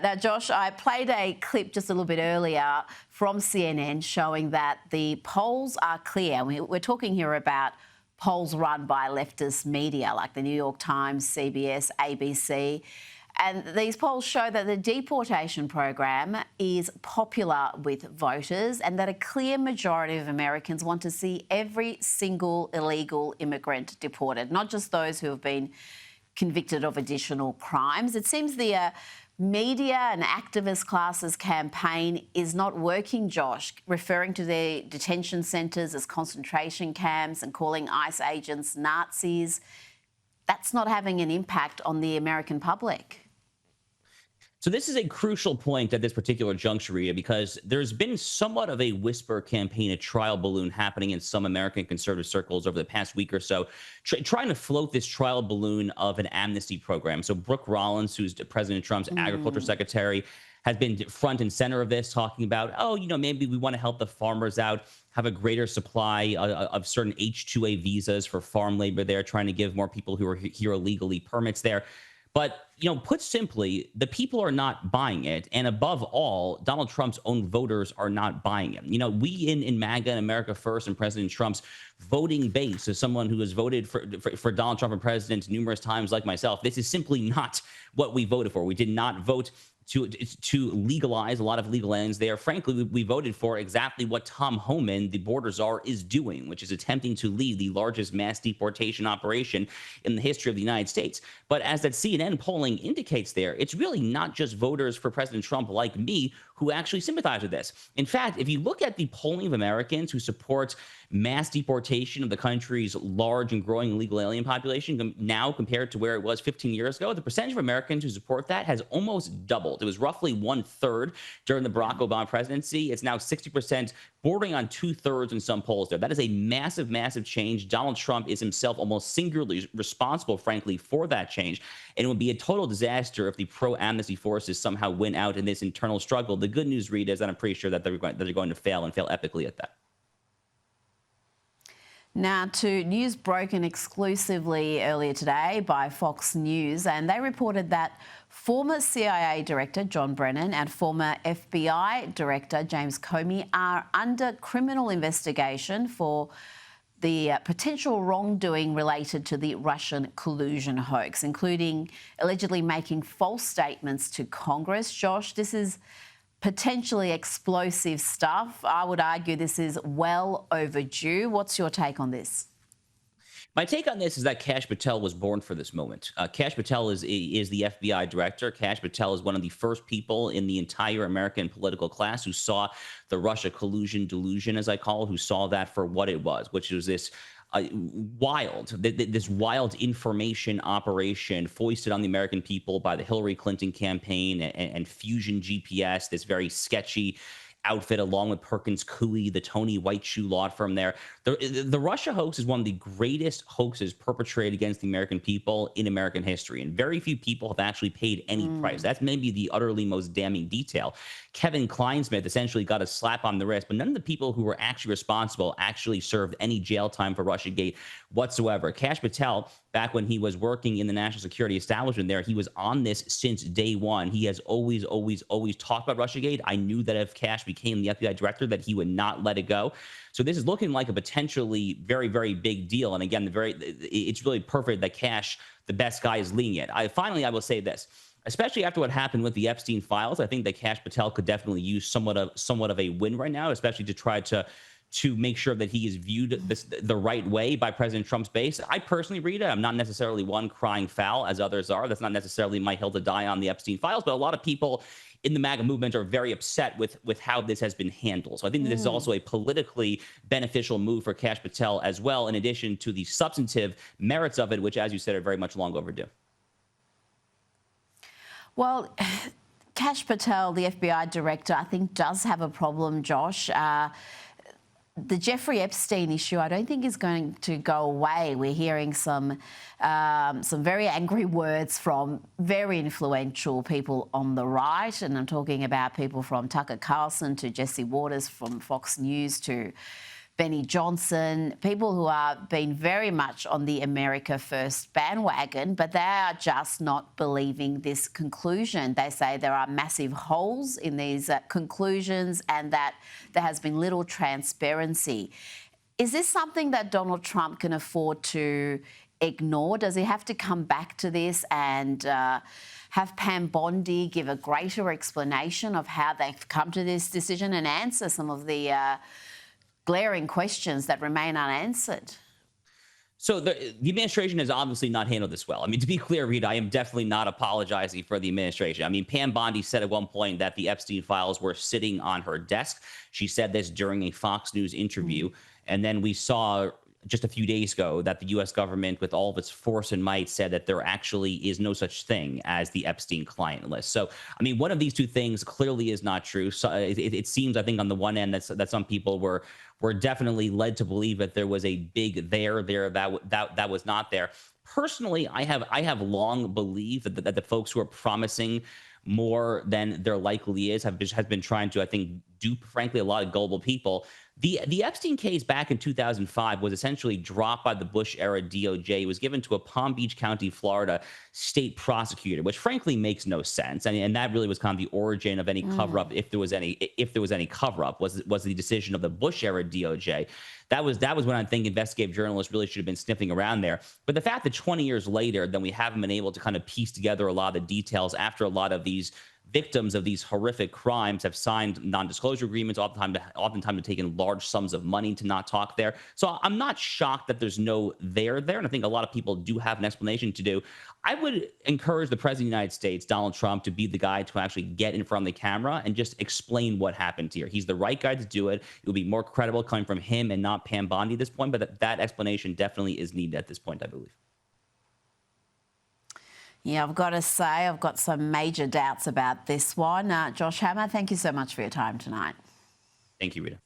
Now, Josh, I played a clip just a little bit earlier from CNN showing that the polls are clear. We're talking here about polls run by leftist media like the New York Times, CBS, ABC. And these polls show that the deportation program is popular with voters and that a clear majority of Americans want to see every single illegal immigrant deported, not just those who have been convicted of additional crimes. It seems the media and activist classes campaign is not working, Josh, referring to their detention centres as concentration camps and calling ICE agents Nazis. That's not having an impact on the American public. So this is a crucial point at this particular juncture, Rita, because there's been somewhat of a whisper campaign, a trial balloon happening in some American conservative circles over the past week or so, trying to float this trial balloon of an amnesty program. So Brooke Rollins, who's President Trump's agriculture secretary, has been front and center of this, talking about, maybe we want to help the farmers out, have a greater supply of certain H-2A visas for farm labor there, trying to give more people who are here illegally permits there. But, put simply, the people are not buying it. And above all, Donald Trump's own voters are not buying it. We in MAGA and America First and President Trump's voting base, as someone who has voted for Donald Trump and president numerous times like myself, this is simply not what we voted for. We did not vote to legalize a lot of legal ends there. Frankly, we voted for exactly what Tom Homan, the border czar, is doing, which is attempting to lead the largest mass deportation operation in the history of the United States. But as that CNN polling indicates there, it's really not just voters for President Trump like me who actually sympathize with this. In fact, if you look at the polling of Americans who support mass deportation of the country's large and growing illegal alien population now compared to where it was 15 years ago, the percentage of Americans who support that has almost doubled. It was roughly 1/3 during the Barack Obama presidency. It's now 60%, bordering on 2/3 in some polls there. That is a massive, massive change. Donald Trump is himself almost singularly responsible, frankly, for that change. And it would be a total disaster if the pro-amnesty forces somehow win out in this internal struggle. The good news, Rita, is that I'm pretty sure that they're going to fail and fail epically at that. Now to news broken exclusively earlier today by Fox News, and they reported that former CIA Director John Brennan and former FBI Director James Comey are under criminal investigation for the potential wrongdoing related to the Russian collusion hoax, including allegedly making false statements to Congress. Josh, this is potentially explosive stuff. I would argue this is well overdue. What's your take on this? My take on this is that Kash Patel was born for this moment. Kash Patel is the FBI director. Kash Patel is one of the first people in the entire American political class who saw the Russia collusion delusion, as I call it, who saw that for what it was, which was this this wild information operation foisted on the American people by the Hillary Clinton campaign and Fusion GPS, this very sketchy outfit along with Perkins Coie, the Tony White shoe law firm there. The Russia hoax is one of the greatest hoaxes perpetrated against the American people in American history. And very few people have actually paid any price. That's maybe the utterly most damning detail. Kevin Kleinsmith essentially got a slap on the wrist, but none of the people who were actually responsible actually served any jail time for Russiagate whatsoever. Kash Patel, back when he was working in the national security establishment there, he was on this since day one. He has always talked about Russiagate. I knew that if Kash became the FBI director, that he would not let it go. So this is looking like a potentially very, very big deal. And again, it's really perfect that Kash, the best guy, is leading it. Finally, I will say this. Especially after what happened with the Epstein files, I think that Kash Patel could definitely use somewhat of a win right now, especially to try to make sure that he is viewed the right way by President Trump's base. I personally, Rita, I'm not necessarily one crying foul as others are. That's not necessarily my hill to die on the Epstein files, but a lot of people in the MAGA movement are very upset with how this has been handled. So I think that this is also a politically beneficial move for Kash Patel as well, in addition to the substantive merits of it, which, as you said, are very much long overdue. Well, Kash Patel, the FBI director, I think does have a problem, Josh. The Jeffrey Epstein issue, I don't think is going to go away. We're hearing some very angry words from very influential people on the right, and I'm talking about people from Tucker Carlson to Jesse Waters from Fox News to Benny Johnson, people who are been very much on the America First bandwagon, but they are just not believing this conclusion. They say there are massive holes in these conclusions and that there has been little transparency. Is this something that Donald Trump can afford to ignore? Does he have to come back to this and have Pam Bondi give a greater explanation of how they've come to this decision and answer some of the glaring questions that remain unanswered? So the administration has obviously not handled this well. I mean, to be clear, Rita, I am definitely not apologizing for the administration. I mean, Pam Bondi said at one point that the Epstein files were sitting on her desk. She said this during a Fox News interview. And then we saw just a few days ago that the U.S. government, with all of its force and might, said that there actually is no such thing as the Epstein client list. So, I mean, one of these two things clearly is not true. So it seems, I think, on the one end that some people were definitely led to believe that there was a big there that was not there. Personally, I have long believed that the folks who are promising more than there likely is has been trying to, I think, dupe, frankly, a lot of gullible people. The Epstein case back in 2005 was essentially dropped by the Bush-era DOJ. It was given to a Palm Beach County, Florida state prosecutor, which frankly makes no sense. And that really was kind of the origin of any cover-up, if there was any cover-up, was the decision of the Bush-era DOJ. That was when I think investigative journalists really should have been sniffing around there. But the fact that 20 years later, then we haven't been able to kind of piece together a lot of the details after a lot of these victims of these horrific crimes have signed non-disclosure agreements, oftentimes have taken large sums of money to not talk there. So I'm not shocked that there's no there. And I think a lot of people do have an explanation to do. I would encourage the President of the United States, Donald Trump, to be the guy to actually get in front of the camera and just explain what happened here. He's the right guy to do it. It would be more credible coming from him and not Pam Bondi at this point, but that explanation definitely is needed at this point, I believe. Yeah, I've got to say, I've got some major doubts about this one. Josh Hammer, thank you so much for your time tonight. Thank you, Rita.